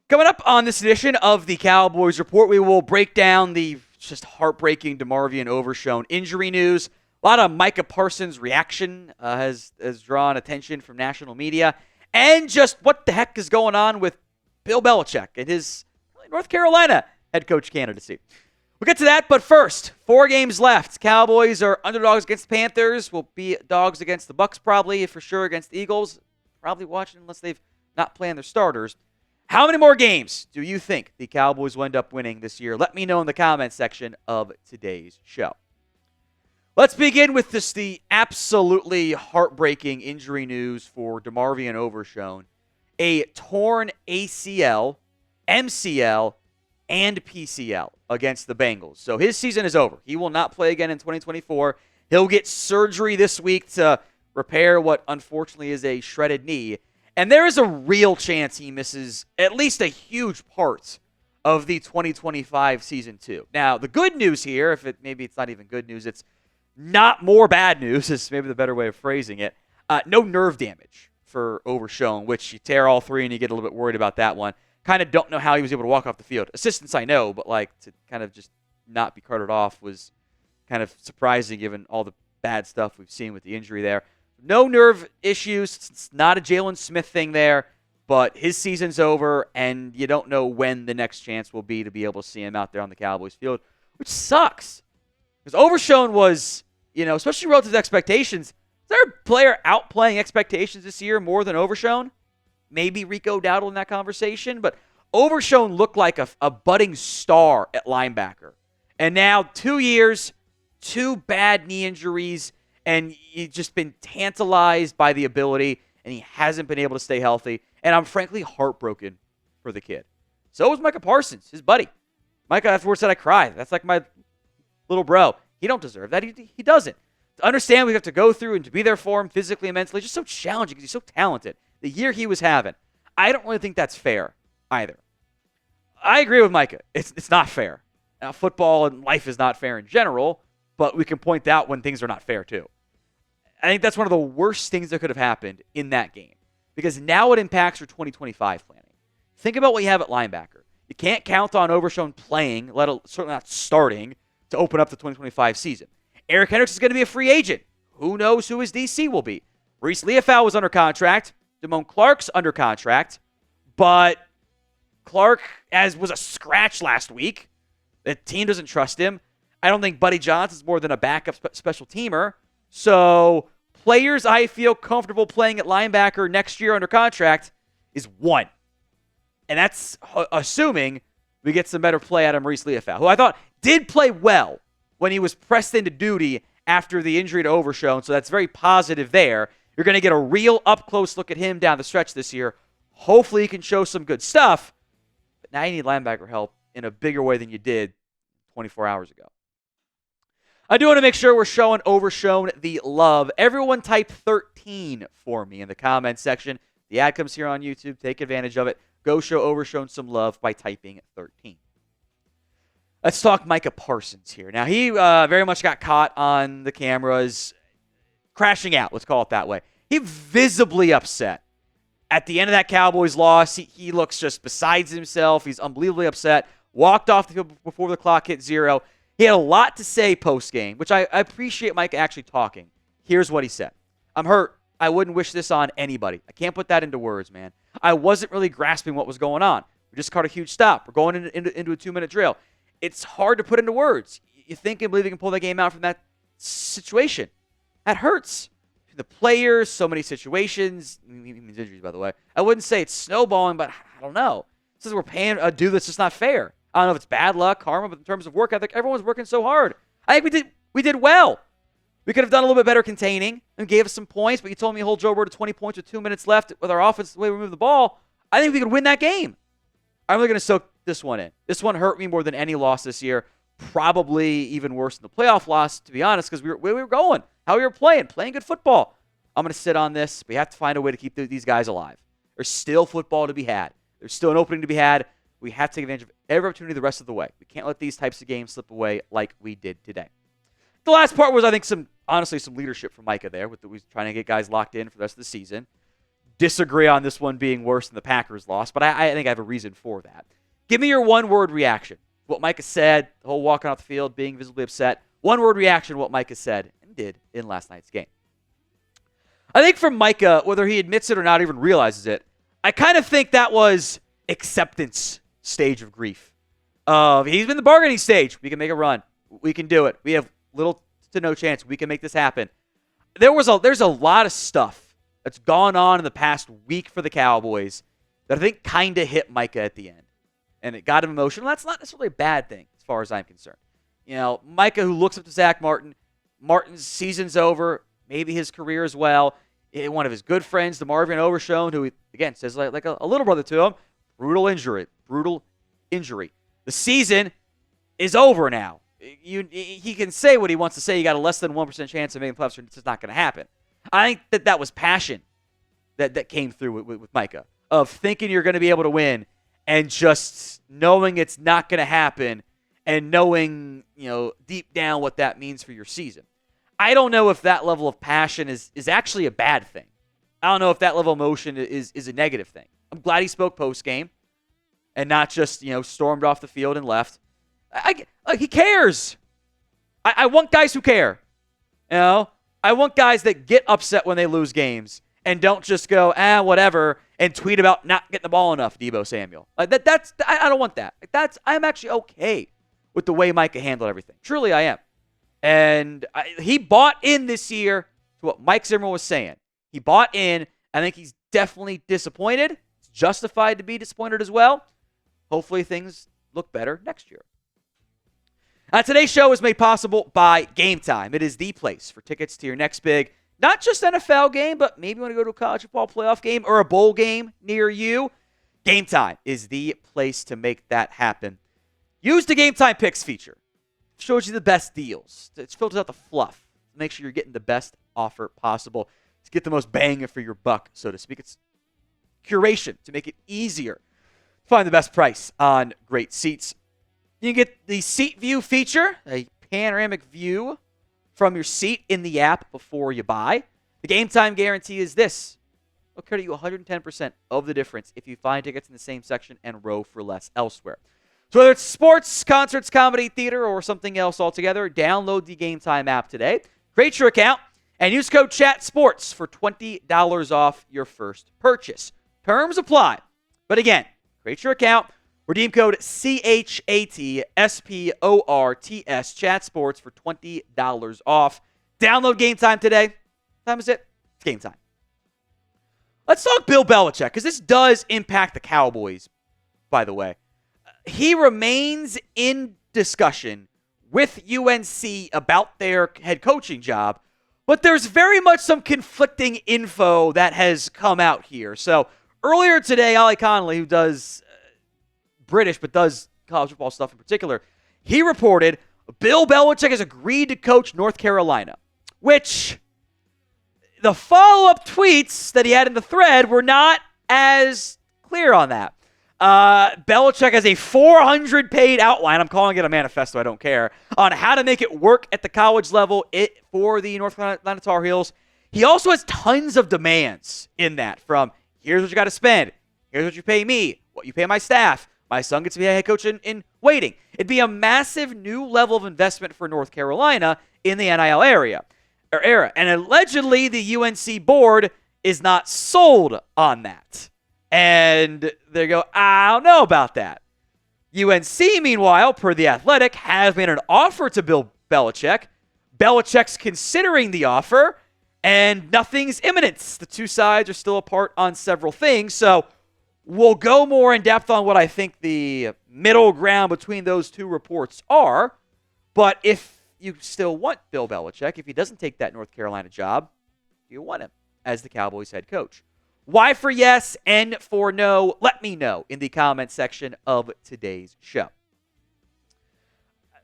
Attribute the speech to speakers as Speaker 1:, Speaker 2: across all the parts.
Speaker 1: Coming up on this edition of the Cowboys Report, we will break down the just heartbreaking DeMarvion Overshown injury news. A lot of Micah Parsons' reaction has drawn attention from national media. And just what the heck is going on with Bill Belichick and his North Carolina head coach candidacy. We'll get to that, but first, 4 games left. Cowboys are underdogs against the Panthers. Will be dogs against the Bucs probably, for sure against the Eagles. Probably watching unless they've not playing their starters. How many more games do you think the Cowboys will end up winning this year? Let me know in the comments section of today's show. Let's begin with the absolutely heartbreaking injury news for DeMarvion Overshown. A torn ACL, MCL, and PCL against the Bengals. So his season is over. He will not play again in 2024. He'll get surgery this week to repair what unfortunately is a shredded knee. And there is a real chance he misses at least a huge part of the 2025 season too. Now, the good news here, maybe it's not even good news, it's not more bad news, is maybe the better way of phrasing it. No nerve damage for Overshown, which you tear all 3 and you get a little bit worried about that one. Kind of don't know how he was able to walk off the field. Assistance I know, but to kind of just not be carted off was kind of surprising given all the bad stuff we've seen with the injury there. No nerve issues. It's not a Jalen Smith thing there, but his season's over, and you don't know when the next chance will be to be able to see him out there on the Cowboys field, which sucks. Because Overshown was, especially relative to expectations, is there a player outplaying expectations this year more than Overshown? Maybe Rico Dowdle in that conversation, but Overshown looked like a budding star at linebacker. And now 2 years, 2 bad knee injuries, and he's just been tantalized by the ability, and he hasn't been able to stay healthy. And I'm frankly heartbroken for the kid. So was Micah Parsons, his buddy. Micah afterwards said, I cried. That's like my little bro. He don't deserve that. He doesn't. To understand we have to go through and to be there for him physically and mentally, just so challenging because he's so talented. The year he was having, I don't really think that's fair either. I agree with Micah. It's not fair. Now, football and life is not fair in general, but we can point out when things are not fair too. I think that's one of the worst things that could have happened in that game because now it impacts your 2025 planning. Think about what you have at linebacker. You can't count on Overshown playing, certainly not starting, to open up the 2025 season. Eric Hendricks is going to be a free agent. Who knows who his DC will be? Reese Leofau was under contract. Damone Clark's under contract. But Clark was a scratch last week. The team doesn't trust him. I don't think Buddy Johnson's more than a backup special teamer. So players I feel comfortable playing at linebacker next year under contract is 1. And that's assuming we get some better play out of Maurice Leofau, who I thought did play well when he was pressed into duty after the injury to Overshown. So that's very positive there. You're going to get a real up-close look at him down the stretch this year. Hopefully he can show some good stuff. But now you need linebacker help in a bigger way than you did 24 hours ago. I do want to make sure we're showing Overshown the love. Everyone type 13 for me in the comments section. The ad comes here on YouTube. Take advantage of it. Go show Overshown some love by typing 13. Let's talk Micah Parsons here. Now, he very much got caught on the cameras crashing out. Let's call it that way. He visibly upset. At the end of that Cowboys loss, he looks just besides himself. He's unbelievably upset. Walked off the field before the clock hit 0. He had a lot to say post-game, which I appreciate Mike actually talking. Here's what he said. I'm hurt. I wouldn't wish this on anybody. I can't put that into words, man. I wasn't really grasping what was going on. We just caught a huge stop. We're going into a 2-minute drill. It's hard to put into words. You think and believe you can pull the game out from that situation. That hurts. The players, so many situations. He means injuries, by the way. I wouldn't say it's snowballing, but I don't know. It says we're paying a dude that's just not fair. I don't know if it's bad luck, karma, but in terms of work ethic, everyone's working so hard. I think we did well. We could have done a little bit better containing and gave us some points, but you told me to hold Joe Burrow to 20 points with 2 minutes left with our offense, the way we move the ball. I think we could win that game. I'm really going to soak this one in. This one hurt me more than any loss this year. Probably even worse than the playoff loss, to be honest, because where we were going, how we were playing good football. I'm going to sit on this. We have to find a way to keep these guys alive. There's still football to be had. There's still an opening to be had. We have to take advantage of every opportunity the rest of the way. We can't let these types of games slip away like we did today. The last part was, I think, some leadership from Micah there. With was trying to get guys locked in for the rest of the season. disagree on this one being worse than the Packers loss, but I think I have a reason for that. Give me your one-word reaction. What Micah said, the whole walking off the field, being visibly upset. One-word reaction to what Micah said and did in last night's game. I think for Micah, whether he admits it or not, even realizes it, I kind of think that was acceptance stage of grief. He's been in the bargaining stage. We can make a run. We can do it. We have little to no chance. We can make this happen. There's a lot of stuff that's gone on in the past week for the Cowboys that I think kind of hit Micah at the end. And it got him emotional. That's not necessarily a bad thing as far as I'm concerned. Micah, who looks up to Zach Martin, Martin's season's over, maybe his career as well. One of his good friends, DeMarvion Overshown, who, again, says like a little brother to him, brutal injury. The season is over now. He can say what he wants to say. You got a less than 1% chance of making the playoffs. It's just not going to happen. I think that was passion that came through with Micah, of thinking you're going to be able to win and just knowing it's not going to happen and knowing, deep down what that means for your season. I don't know if that level of passion is actually a bad thing. I don't know if that level of emotion is a negative thing. I'm glad he spoke post-game and not just, stormed off the field and left. He cares. I want guys who care. I want guys that get upset when they lose games and don't just go, whatever, and tweet about not getting the ball enough, Deebo Samuel. I don't want that. I'm actually okay with the way Micah handled everything. Truly, I am. And he bought in this year to what Mike Zimmer was saying. He bought in. I think he's definitely disappointed. It's justified to be disappointed as well. Hopefully things look better next year. Today's show is made possible by Game Time. It is the place for tickets to your next big, not just NFL game, but maybe you want to go to a college football playoff game or a bowl game near you. Game Time is the place to make that happen. Use the Game Time Picks feature. It shows you the best deals. It filters out the fluff. Make sure you're getting the best offer possible to get the most bang for your buck, so to speak. It's curation to make it easier to find the best price on great seats. You can get the Seat View feature, a panoramic view from your seat in the app before you buy. The Game Time guarantee is this. It'll credit you 110% of the difference if you find tickets in the same section and row for less elsewhere. So whether it's sports, concerts, comedy, theater, or something else altogether, download the Game Time app today. Create your account and use code CHATSPORTS for $20 off your first purchase. Terms apply. But again, create your account. Redeem code CHATSPORTS, ChatSports for $20 off. Download Game Time today. What time is it? It's Game Time. Let's talk Bill Belichick, because this does impact the Cowboys, by the way. He remains in discussion with UNC about their head coaching job, but there's very much some conflicting info that has come out here. So earlier today, Ollie Connolly, who does British, but does college football stuff in particular, he reported Bill Belichick has agreed to coach North Carolina, which the follow-up tweets that he had in the thread were not as clear on that. Belichick has a 400-page outline, I'm calling it a manifesto, I don't care, on how to make it work at the college level for the North Carolina Tar Heels. He also has tons of demands in that, from here's what you got to spend, here's what you pay me, what you pay my staff, my son gets to be a head coach in waiting. It'd be a massive new level of investment for North Carolina in the NIL era. And allegedly, the UNC board is not sold on that. And they go, I don't know about that. UNC, meanwhile, per The Athletic, has made an offer to Bill Belichick. Belichick's considering the offer, and nothing's imminent. The two sides are still apart on several things, so we'll go more in depth on what I think the middle ground between those two reports are. But if you still want Bill Belichick, if he doesn't take that North Carolina job, you want him as the Cowboys head coach. Why for yes and for no? Let me know in the comment section of today's show.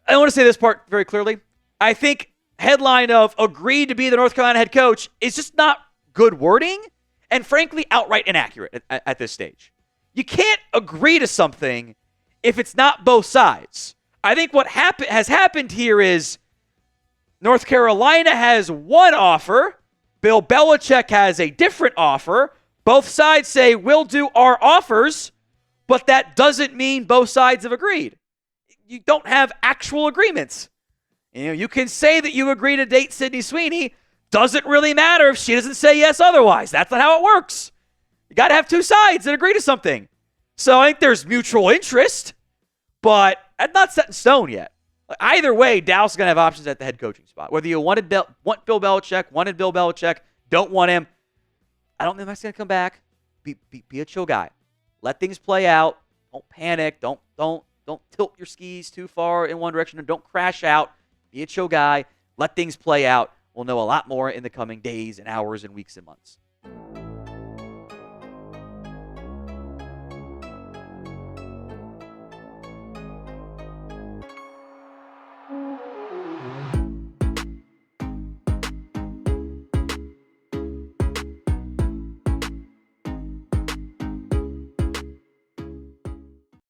Speaker 1: I want to say this part very clearly. I think headline of agreed to be the North Carolina head coach is just not good wording and frankly outright inaccurate at this stage. You can't agree to something if it's not both sides. I think what has happened here is North Carolina has one offer, Bill Belichick has a different offer. Both sides say, we'll do our offers, but that doesn't mean both sides have agreed. You don't have actual agreements. You can say that you agree to date Sydney Sweeney. Doesn't really matter if she doesn't say yes otherwise. That's not how it works. You got to have two sides that agree to something. So I think there's mutual interest, but that's not set in stone yet. Either way, Dallas is going to have options at the head coaching spot. Whether you want Bill Belichick, don't want him, I don't think Mike's going to come back. Be a chill guy. Let things play out. Don't panic. Don't tilt your skis too far in one direction, and don't crash out. Be a chill guy. Let things play out. We'll know a lot more in the coming days and hours and weeks and months.